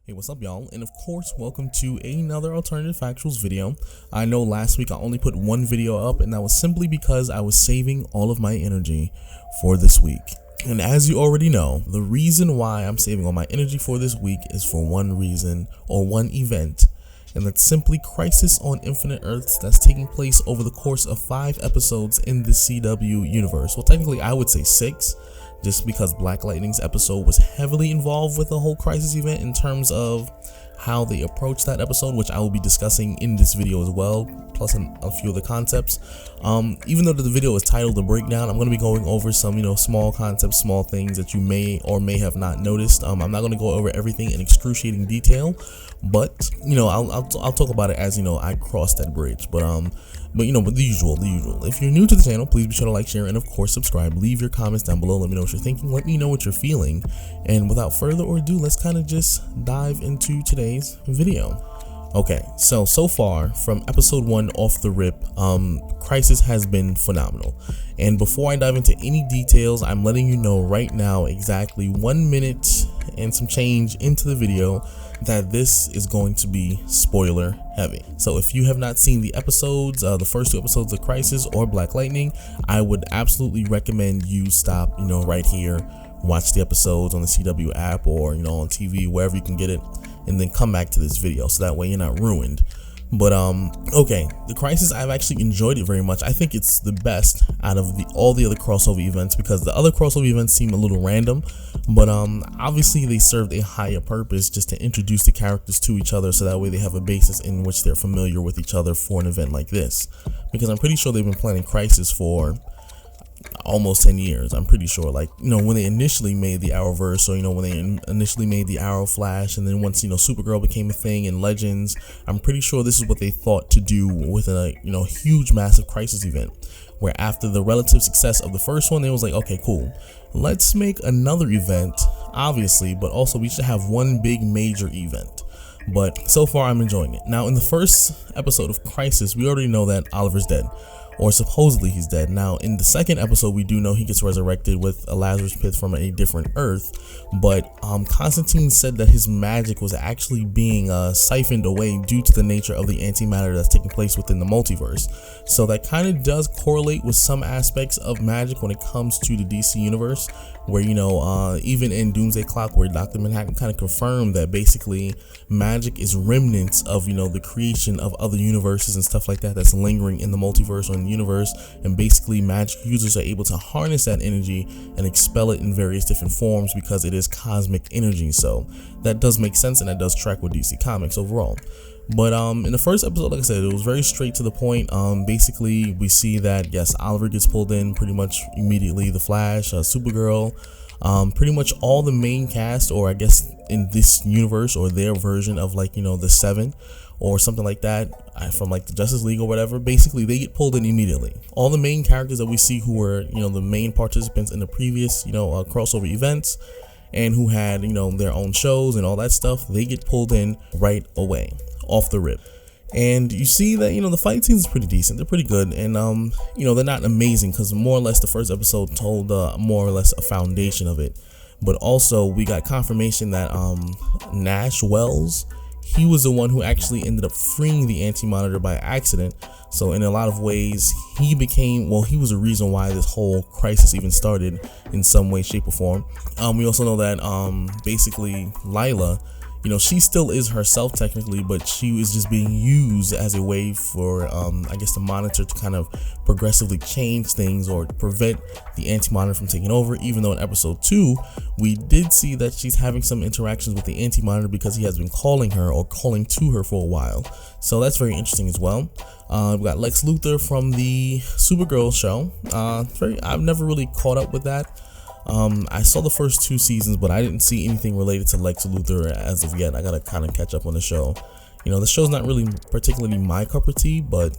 Hey, what's up, y'all? And of course, welcome to another alternative factuals video. I know last week I only put one video up, and that was simply because I was saving all of my energy for this week. And as you already know, the reason why I'm saving all my energy for this week is for one reason, or one event, and that's simply Crisis on Infinite Earths that's taking place over the course of 5 episodes in the CW universe. Well, technically I would say 6, just because Black Lightning's episode was heavily involved with the whole Crisis event in terms of how they approach that episode, which I will be discussing in this video as well, plus a few of the concepts. Even though the video is titled The Breakdown, I'm going to be going over some, small concepts, small things that you may or may have not noticed. I'm not going to go over everything in excruciating detail, but, I'll talk about it as, I cross that bridge. But the usual. If you're new to the channel, please be sure to like, share, and of course subscribe. Leave your comments down below. Let me know what you're thinking. Let me know what you're feeling. And without further ado, let's kind of just dive into today's video. Okay, so far from episode 1 off the rip, Crisis has been phenomenal. And before I dive into any details, I'm letting you know right now, exactly 1 minute and some change into the video, that this is going to be spoiler heavy. So if you have not seen the episodes, the first 2 episodes of Crisis or Black Lightning, I would absolutely recommend you stop, right here, watch the episodes on the CW app or, on TV, wherever you can get it, and then come back to this video so that way you're not ruined. But okay, the Crisis, I've actually enjoyed it very much. I think it's the best out of all the other crossover events, because the other crossover events seem a little random, but obviously they served a higher purpose, just to introduce the characters to each other so that way they have a basis in which they're familiar with each other for an event like this. Because I'm pretty sure they've been planning Crisis for almost 10 years. I'm pretty sure, like, when they initially made the Arrowverse, or when they initially made the Arrow Flash, and then once Supergirl became a thing in Legends, I'm pretty sure this is what they thought to do with a huge massive Crisis event, where after the relative success of the first one, they was like, okay, cool, let's make another event, obviously, but also we should have one big major event. But so far I'm enjoying it. Now, in the first episode of Crisis, we already know that Oliver's dead, or supposedly he's dead. Now, in the second episode, we do know he gets resurrected with a Lazarus pit from a different Earth, but Constantine said that his magic was actually being siphoned away due to the nature of the antimatter that's taking place within the multiverse. So that kind of does correlate with some aspects of magic when it comes to the DC universe, where even in Doomsday Clock, where Dr. Manhattan kind of confirmed that basically magic is remnants of the creation of other universes and stuff like that that's lingering in the multiverse or in the universe, and basically magic users are able to harness that energy and expel it in various different forms because it is cosmic energy. So that does make sense, and that does track with DC Comics overall. But in the first episode, like I said, it was very straight to the point. Basically, we see that, yes, Oliver gets pulled in pretty much immediately. The Flash, Supergirl, pretty much all the main cast, or I guess in this universe, or their version of the 7 or something like that, from the Justice League or whatever, basically they get pulled in immediately. All the main characters that we see who were the main participants in the previous crossover events, and who had their own shows and all that stuff, they get pulled in right away, off the rip. And you see that the fight scenes is pretty decent. They're pretty good, and they're not amazing, because more or less the first episode told more or less a foundation of it. But also we got confirmation that Nash Wells, he was the one who actually ended up freeing the Anti-Monitor by accident. So in a lot of ways, he was a reason why this whole Crisis even started in some way, shape, or form. We also know that basically Lila, she still is herself technically, but she is just being used as a way for, I guess, the Monitor to kind of progressively change things or prevent the Anti-Monitor from taking over, even though in episode 2, we did see that she's having some interactions with the Anti-Monitor because he has been calling her or calling to her for a while. So that's very interesting as well. We got Lex Luthor from the Supergirl show. I've never really caught up with that. I saw the first 2 seasons, but I didn't see anything related to Lex Luthor as of yet. I gotta kind of catch up on the show. The show's not really particularly my cup of tea, but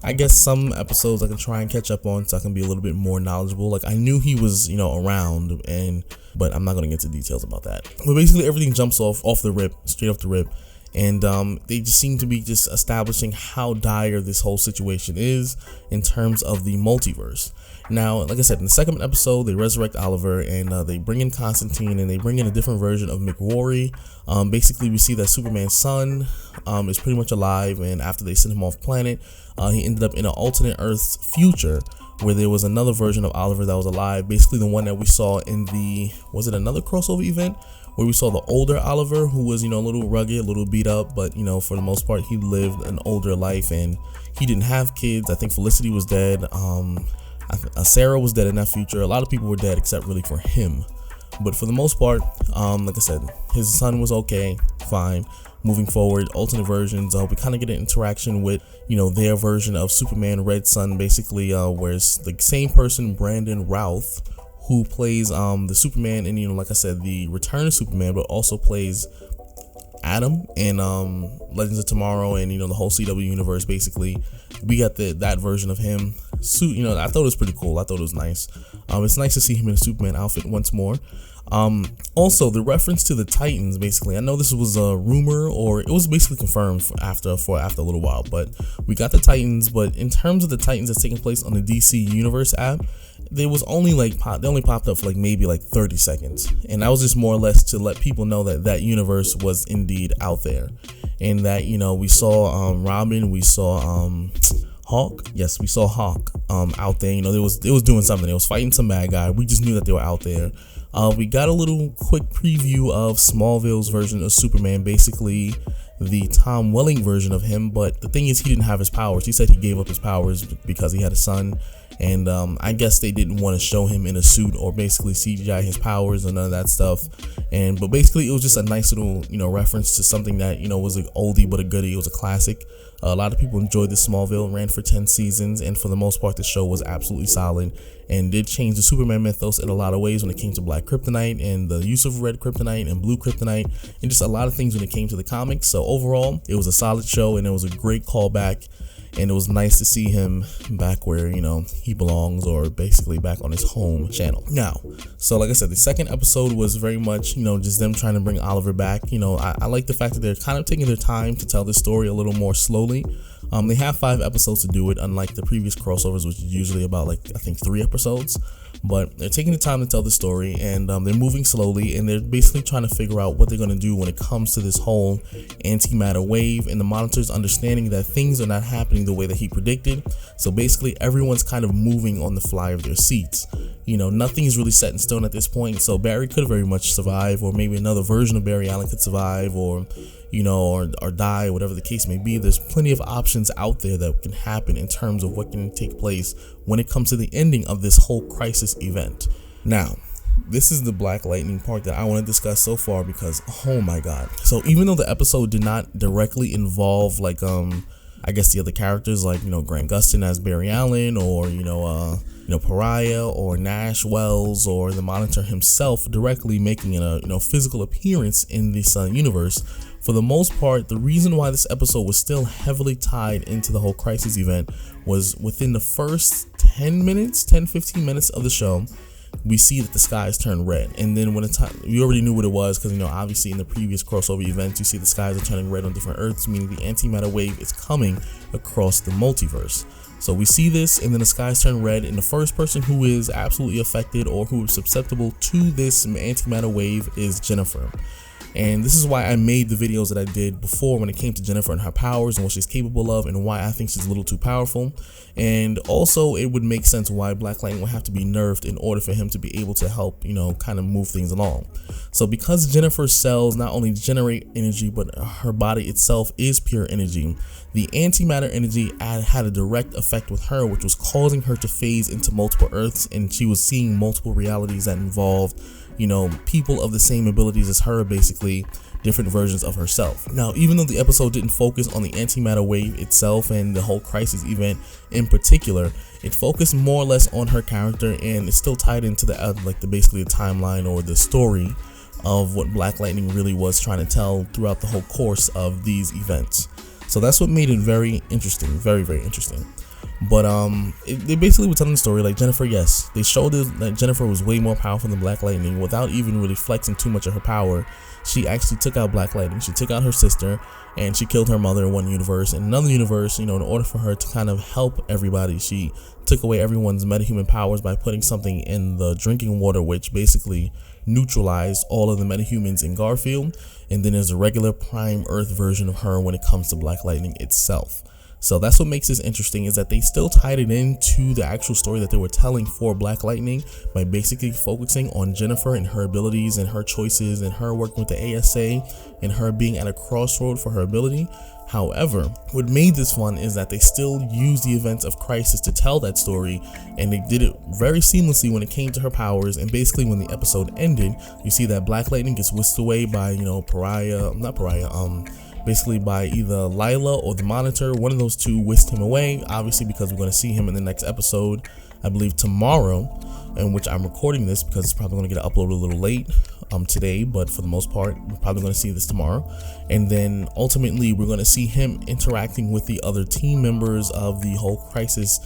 I guess some episodes I can try and catch up on so I can be a little bit more knowledgeable. Like, I knew he was around, but I'm not gonna get into details about that. But basically everything jumps off the rip, straight off the rip, And they just seem to be just establishing how dire this whole situation is in terms of the multiverse. Now, like I said, in the second episode, they resurrect Oliver, and they bring in Constantine, and they bring in a different version of McWarry. Basically, we see that Superman's son is pretty much alive, and after they sent him off planet, he ended up in an alternate Earth future where there was another version of Oliver that was alive. Basically, the one that we saw in the, was it another crossover event? Where we saw the older Oliver, who was, a little rugged, a little beat up, but, for the most part, he lived an older life, and he didn't have kids. I think Felicity was dead. Sarah was dead in that future. A lot of people were dead except really for him. But for the most part, like I said, his son was okay, fine. Moving forward, alternate versions, we kind of get an interaction with, their version of Superman Red Son, basically, where it's the same person, Brandon Routh, who plays the Superman in, like I said, the Return of Superman, but also plays Adam in Legends of Tomorrow and the whole CW universe. Basically, we got that version of him. I thought it was pretty cool. I thought it was nice. It's nice to see him in a Superman outfit once more. Also, the reference to the Titans, basically, I know this was a rumor, or it was basically confirmed after a little while, but we got the Titans. But in terms of the Titans that's taking place on the DC Universe app, they was only they only popped up for maybe 30 seconds, and that was just more or less to let people know that that universe was indeed out there, and that we saw Robin, we saw Hawk. Yes, we saw Hawk out there. It was doing something. It was fighting some bad guy. We just knew that they were out there. We got a little quick preview of Smallville's version of Superman, basically the Tom Welling version of him. But the thing is, he didn't have his powers. He said he gave up his powers because he had a son. And I guess they didn't want to show him in a suit or basically CGI his powers and none of that stuff. But basically, it was just a nice little reference to something that was an oldie but a goodie. It was a classic. A lot of people enjoyed this. Smallville ran for 10 seasons, and for the most part, the show was absolutely solid and did change the Superman mythos in a lot of ways when it came to black kryptonite and the use of red kryptonite and blue kryptonite and just a lot of things when it came to the comics. So overall, it was a solid show, and it was a great callback. And it was nice to see him back where, he belongs, or basically back on his home channel. Now, so like I said, the second episode was very much, just them trying to bring Oliver back. I like the fact that they're kind of taking their time to tell the story a little more slowly. They have 5 episodes to do it, unlike the previous crossovers, which is usually about I think 3 episodes. But they're taking the time to tell the story, and they're moving slowly, and they're basically trying to figure out what they're going to do when it comes to this whole antimatter wave, and the Monitor's understanding that things are not happening the way that he predicted. So basically, everyone's kind of moving on the fly of their seats. Nothing is really set in stone at this point, so Barry could very much survive, or maybe another version of Barry Allen could survive, or or die, whatever the case may be. There's plenty of options out there that can happen in terms of what can take place when it comes to the ending of this whole crisis event. Now, this is the Black Lightning part that I want to discuss so far, because oh my god. So even though the episode did not directly involve I guess the other characters Grant Gustin as Barry Allen, or Pariah, or Nash Wells, or the Monitor himself directly making a physical appearance in this universe, for the most part, the reason why this episode was still heavily tied into the whole crisis event was within the first 15 minutes of the show, we see that the skies turn red. And then when we already knew what it was, because obviously in the previous crossover events, you see the skies are turning red on different Earths, meaning the antimatter wave is coming across the multiverse. So we see this, and then the skies turn red, and the first person who is absolutely affected or who is susceptible to this antimatter wave is Jennifer. And this is why I made the videos that I did before when it came to Jennifer and her powers and what she's capable of, and why I think she's a little too powerful. And also, it would make sense why Black Lightning would have to be nerfed in order for him to be able to help, kind of move things along. So because Jennifer's cells not only generate energy, but her body itself is pure energy, the antimatter energy had a direct effect with her, which was causing her to phase into multiple Earths, and she was seeing multiple realities that involved people of the same abilities as her, basically different versions of herself. Now, even though the episode didn't focus on the antimatter wave itself and the whole crisis event in particular, it focused more or less on her character, and it's still tied into the basically the timeline or the story of what Black Lightning really was trying to tell throughout the whole course of these events. So that's what made it very interesting, very, very interesting. But they basically were telling the story like Jennifer. Yes, they showed us that Jennifer was way more powerful than Black Lightning without even really flexing too much of her power. She actually took out Black Lightning. She took out her sister, and she killed her mother in one universe. In another universe, in order for her to kind of help everybody, she took away everyone's metahuman powers by putting something in the drinking water, which basically neutralized all of the metahumans in Garfield. And then there's a regular Prime Earth version of her when it comes to Black Lightning itself. So that's what makes this interesting, is that they still tied it into the actual story that they were telling for Black Lightning by basically focusing on Jennifer and her abilities and her choices and her working with the ASA and her being at a crossroad for her ability. However, what made this fun is that they still used the events of Crisis to tell that story, and they did it very seamlessly when it came to her powers. And basically when the episode ended, you see that Black Lightning gets whisked away by, basically by either Lila or the Monitor. One of those two whisked him away, obviously, because we're going to see him in the next episode, I believe tomorrow, in which I'm recording this because it's probably going to get uploaded a little late today, but for the most part we're probably going to see this tomorrow. And then ultimately we're going to see him interacting with the other team members of the whole Crisis,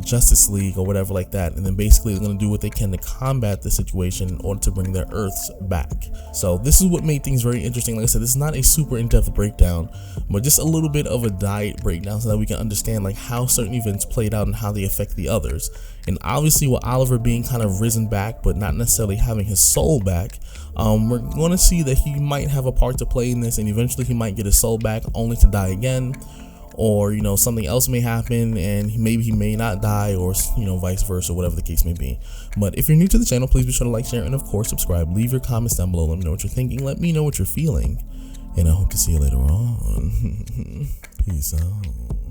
Justice League or whatever like that, and then basically they're going to do what they can to combat the situation in order to bring their Earths back. So this is what made things very interesting. Like I said, this is not a super in-depth breakdown, but just a little bit of a diet breakdown so that we can understand like how certain events played out and how they affect the others. And obviously with Oliver being kind of risen back but not necessarily having his soul back, we're going to see that he might have a part to play in this, and eventually he might get his soul back only to die again, or something else may happen and maybe he may not die, or vice versa, whatever the case may be. But if you're new to the channel, please be sure to like, share, and of course subscribe. Leave your comments down below. Let me know what you're thinking. Let me know what you're feeling, and I hope to see you later on. Peace out.